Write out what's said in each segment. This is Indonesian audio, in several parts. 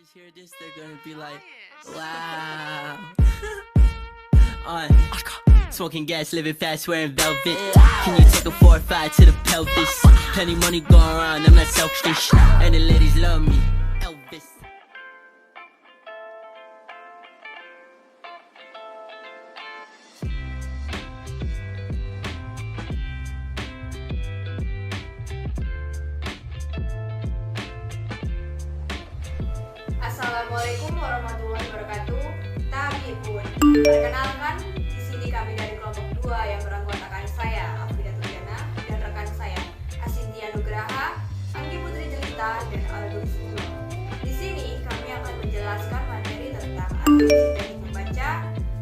kids hear this, they're gonna be like, wow. On smoking gas, living fast, wearing velvet. Can you take a 4 or 5 to the pelvis? Plenty money going around, I'm not selfish. And the ladies love me, Elvis. Assalamualaikum warahmatullahi wabarakatuh. Tabibun. Perkenalkan, di sini kami dari kelompok 2 yang beranggotakan saya, Afrida Tuliana, dan rekan saya, Asintia Nugraha, Anggi Putri Jelita, dan Aldus Ulo. Di sini kami akan menjelaskan materi tentang definisi teknik membaca,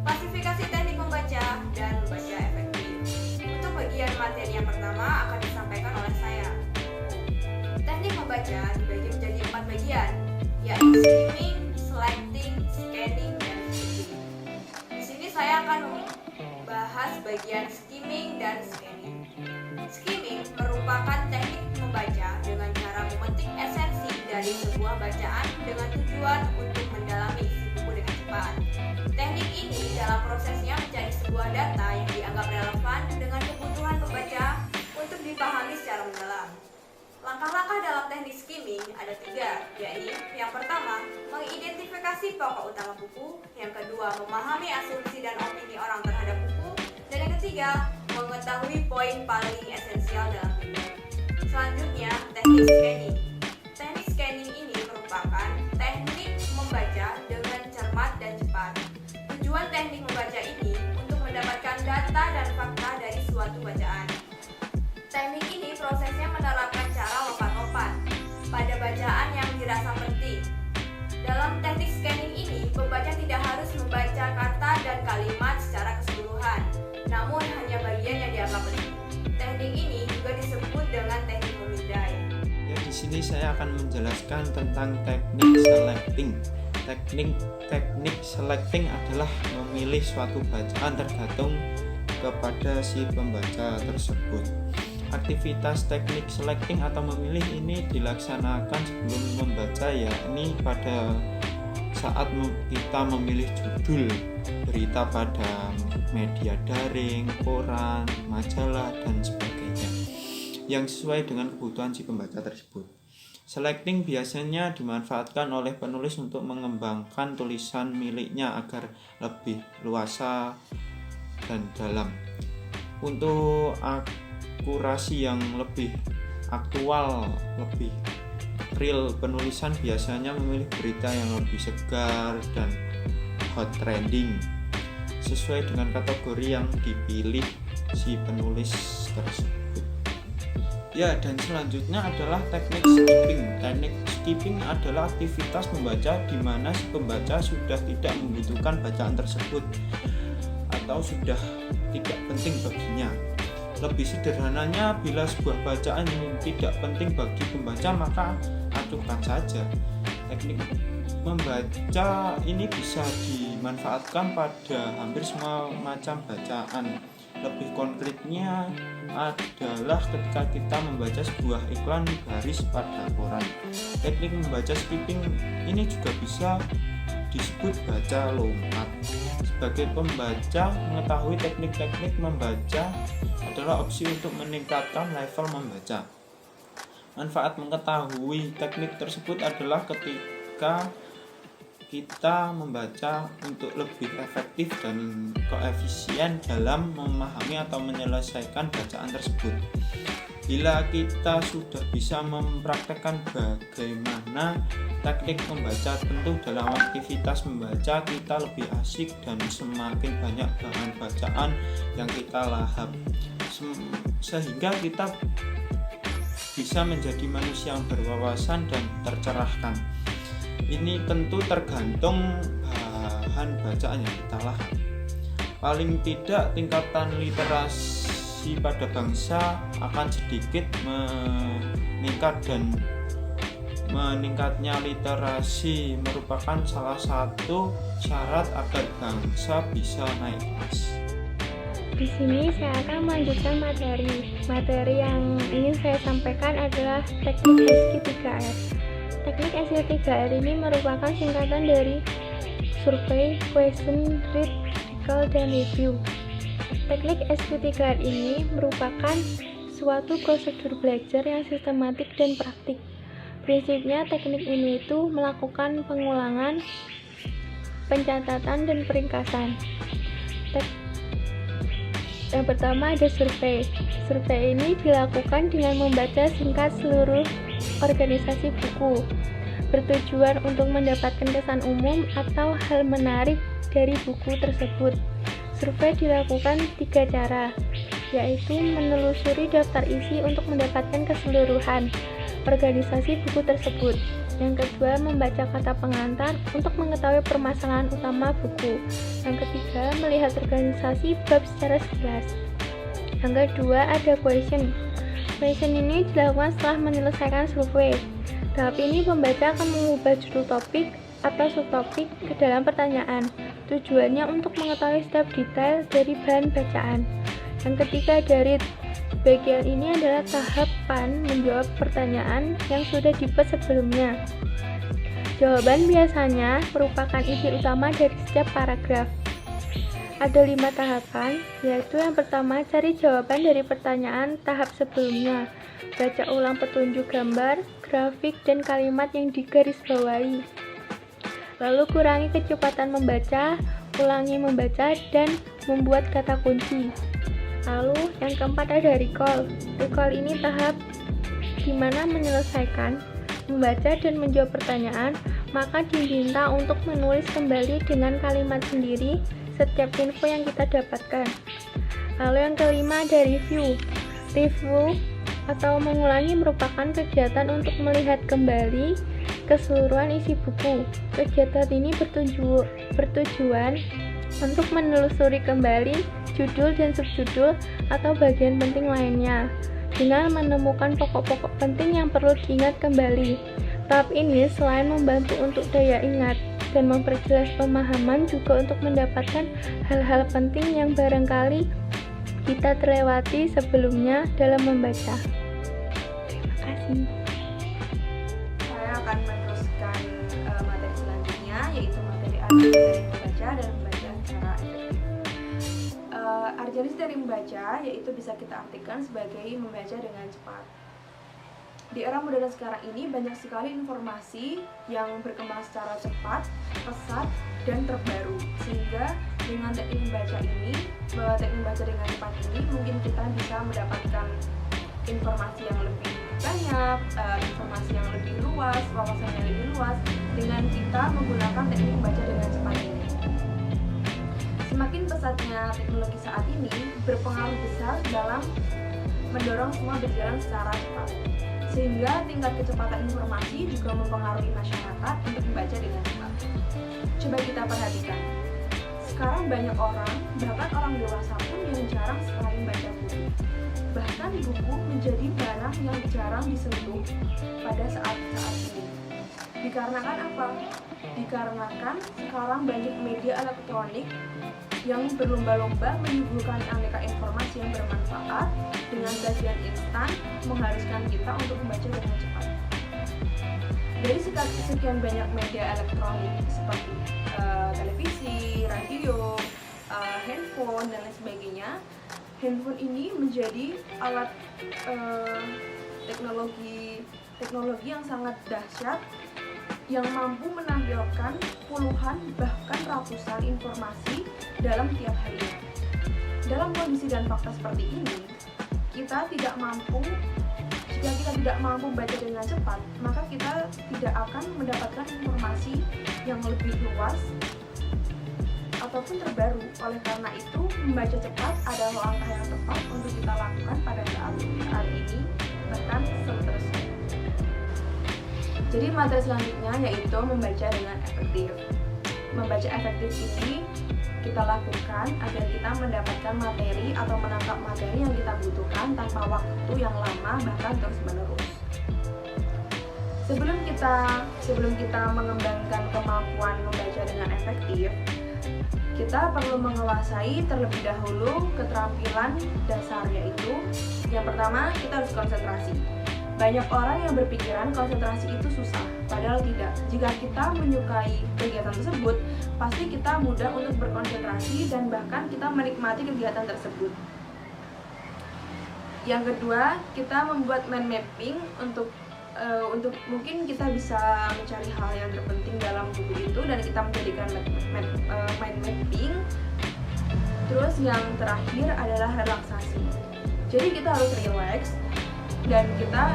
klasifikasi teknik membaca, dan membaca efektif. Untuk bagian materi yang pertama akan disampaikan oleh saya. Teknik membaca dibagi menjadi 4 bagian, yaitu skimming, selecting, scanning, dan reading. Di sini saya akan membahas bagian skimming dan scanning. Skimming merupakan teknik membaca dengan cara memetik esensi dari sebuah bacaan dengan tujuan untuk mendalami isi buku dengan cepat. Teknik ini dalam prosesnya mencari sebuah data yang dianggap relevan dengan kebutuhan pembaca untuk dipahami secara mendalam. Langkah-langkah dalam teknik skimming ada 3, yaitu yang pertama, mengidentifikasi pokok utama buku, yang kedua, memahami asumsi dan opini orang terhadap buku, dan yang ketiga, mengetahui poin paling esensial dalam buku. Selanjutnya, teknik scanning. Teknik scanning ini merupakan teknik membaca dengan cermat dan cepat. Tujuan teknik membaca ini untuk mendapatkan data dan fakta dari suatu bacaan. Teknik ini prosesnya menerapkan cara lompat-lompat pada bacaan yang dirasa penting. Dalam teknik scanning ini, pembaca tidak harus membaca kata dan kalimat secara keseluruhan, namun hanya bagian yang dianggap penting. Teknik ini juga disebut dengan teknik memindai. Ya, di sini saya akan menjelaskan tentang teknik selecting. Teknik selecting adalah memilih suatu bacaan tergantung kepada si pembaca tersebut. Aktivitas teknik selecting atau memilih ini dilaksanakan sebelum membaca, yakni pada saat kita memilih judul berita pada media daring, koran, majalah, dan sebagainya yang sesuai dengan kebutuhan si pembaca tersebut. Selecting biasanya dimanfaatkan oleh penulis untuk mengembangkan tulisan miliknya agar lebih luasa dan dalam. Untuk akurasi yang lebih aktual, lebih real, penulisan biasanya memilih berita yang lebih segar dan hot trending sesuai dengan kategori yang dipilih si penulis tersebut. Ya, dan selanjutnya adalah teknik skipping. Teknik skipping adalah aktivitas membaca di mana si pembaca sudah tidak membutuhkan bacaan tersebut atau sudah tidak penting baginya. Lebih sederhananya, bila sebuah bacaan yang tidak penting bagi pembaca, maka acuhkan saja. Teknik membaca ini bisa dimanfaatkan pada hampir semua macam bacaan. Lebih konkretnya adalah ketika kita membaca sebuah iklan baris pada koran. Teknik membaca skipping ini juga bisa disebut baca lompat. Sebagai pembaca, mengetahui teknik-teknik membaca adalah opsi untuk meningkatkan level membaca. Manfaat mengetahui teknik tersebut adalah ketika kita membaca untuk lebih efektif dan koefisien dalam memahami atau menyelesaikan bacaan tersebut. Bila kita sudah bisa mempraktekkan bagaimana teknik membaca, tentu dalam aktivitas membaca kita lebih asik dan semakin banyak bahan bacaan yang kita lahap, sehingga kita bisa menjadi manusia yang berwawasan dan tercerahkan. Ini tentu tergantung bahan bacaan yang kita lahap. Paling tidak tingkatan literasi pada bangsa akan sedikit meningkat, dan meningkatnya literasi merupakan salah satu syarat agar bangsa bisa naik kelas. Di sini saya akan melanjutkan materi yang ingin saya sampaikan adalah teknik HSK 3S. Teknik SQ3R ini merupakan singkatan dari Survey, Question, Read, Recall, dan Review. Teknik SQ3R ini merupakan suatu prosedur belajar yang sistematik dan praktik. Prinsipnya teknik ini itu melakukan pengulangan, pencatatan, dan peringkasan. Yang pertama ada survei. Survei ini dilakukan dengan membaca singkat seluruh organisasi buku, bertujuan untuk mendapatkan kesan umum atau hal menarik dari buku tersebut. Survei dilakukan 3 cara, yaitu menelusuri daftar isi untuk mendapatkan keseluruhan organisasi buku tersebut. Yang kedua, membaca kata pengantar untuk mengetahui permasalahan utama buku. Yang ketiga, melihat organisasi bab secara sekilas. Yang kedua, ada question. Question ini dilakukan setelah menyelesaikan survei. Tahap ini pembaca akan mengubah judul topik atau subtopik ke dalam pertanyaan. Tujuannya untuk mengetahui setiap detail dari bahan bacaan. Yang ketiga, ada read. Bagian ini adalah tahapan menjawab pertanyaan yang sudah dibahas sebelumnya. Jawaban biasanya merupakan isi utama dari setiap paragraf. Ada 5 tahapan, yaitu yang pertama, cari jawaban dari pertanyaan tahap sebelumnya. Baca ulang petunjuk gambar, grafik, dan kalimat yang digarisbawahi. Lalu kurangi kecepatan membaca, ulangi membaca, dan membuat kata kunci. Lalu yang keempat ada recall. Recall ini tahap di mana menyelesaikan, membaca, dan menjawab pertanyaan, maka diminta untuk menulis kembali dengan kalimat sendiri setiap info yang kita dapatkan. Lalu yang kelima ada review. Review atau mengulangi merupakan kegiatan untuk melihat kembali keseluruhan isi buku. Kegiatan ini bertujuan untuk menelusuri kembali judul dan subjudul atau bagian penting lainnya dengan menemukan pokok-pokok penting yang perlu diingat kembali. Tahap ini selain membantu untuk daya ingat dan memperjelas pemahaman, juga untuk mendapatkan hal-hal penting yang barangkali kita terlewati sebelumnya dalam membaca. Terima kasih. Saya akan meneruskan materi selanjutnya, yaitu materi arti dari membaca dan membaca secara efektif. Arti dari membaca yaitu bisa kita artikan sebagai membaca dengan cepat. Di era modern sekarang ini banyak sekali informasi yang berkembang secara cepat, pesat, dan terbaru. Sehingga dengan teknik membaca dengan cepat ini mungkin kita bisa mendapatkan informasi yang lebih banyak, informasi yang lebih luas, wawasan yang lebih luas dengan kita menggunakan teknik membaca dengan cepat ini. Semakin pesatnya teknologi saat ini berpengaruh besar dalam mendorong semua berjalan secara cepat, sehingga tingkat kecepatan informasi juga mempengaruhi masyarakat untuk membaca dengan cepat. Coba kita perhatikan, sekarang banyak orang, bahkan orang dewasa pun yang jarang sekali membaca buku. Bahkan buku menjadi barang yang jarang disentuh pada saat-saat ini. Dikarenakan apa? Dikarenakan sekarang banyak media elektronik yang berlomba-lomba menyuguhkan aneka informasi yang bermanfaat dengan sajian instan, mengharuskan kita untuk membaca dengan cepat. Dari sekian banyak media elektronik seperti televisi, radio, handphone, dan lain sebagainya, handphone ini menjadi alat teknologi yang sangat dahsyat yang mampu menampilkan puluhan bahkan ratusan informasi dalam tiap harinya. Dalam kondisi dan fakta seperti ini, jika kita tidak mampu membaca dengan cepat, maka kita tidak akan mendapatkan informasi yang lebih luas ataupun terbaru. Oleh karena itu, membaca cepat adalah langkah yang tepat untuk kita lakukan pada saat ini, bahkan seterusnya. Jadi materi selanjutnya yaitu membaca dengan efektif. Membaca efektif ini kita lakukan agar kita mendapatkan materi atau menangkap materi yang kita butuhkan tanpa waktu yang lama, bahkan terus-menerus. Sebelum kita mengembangkan kemampuan membaca dengan efektif, kita perlu menguasai terlebih dahulu keterampilan dasar, yaitu yang pertama kita harus konsentrasi. Banyak orang yang berpikiran konsentrasi itu susah, padahal tidak. Jika kita menyukai kegiatan tersebut, pasti kita mudah untuk berkonsentrasi dan bahkan kita menikmati kegiatan tersebut. Yang kedua, kita membuat mind mapping untuk mungkin kita bisa mencari hal yang terpenting dalam buku itu dan kita menjadikan mind mapping. Terus yang terakhir adalah relaksasi. Jadi kita harus relax dan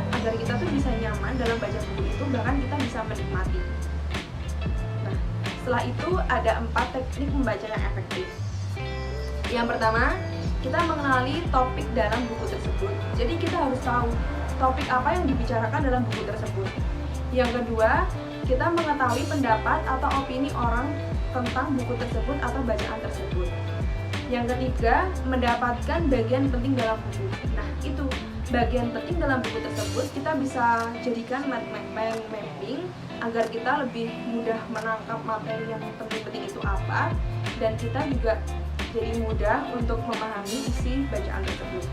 agar kita tuh bisa nyaman dalam baca buku itu, bahkan kita bisa menikmati. Nah, setelah itu ada 4 teknik membaca yang efektif. Yang pertama, kita mengenali topik dalam buku tersebut. Jadi kita harus tahu topik apa yang dibicarakan dalam buku tersebut. Yang kedua, kita mengetahui pendapat atau opini orang tentang buku tersebut atau bacaan tersebut. Yang ketiga, mendapatkan bagian penting dalam buku. Nah, itu bagian penting dalam buku tersebut kita bisa jadikan mind mapping agar kita lebih mudah menangkap materi yang penting-penting itu apa, dan kita juga jadi mudah untuk memahami isi bacaan tersebut.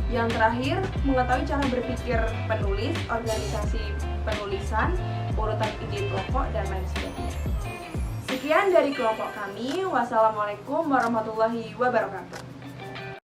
Yang terakhir, mengetahui cara berpikir penulis, organisasi penulisan, urutan ide pokok, dan lain sebagainya. Sekian dari kelompok kami. Wassalamualaikum warahmatullahi wabarakatuh.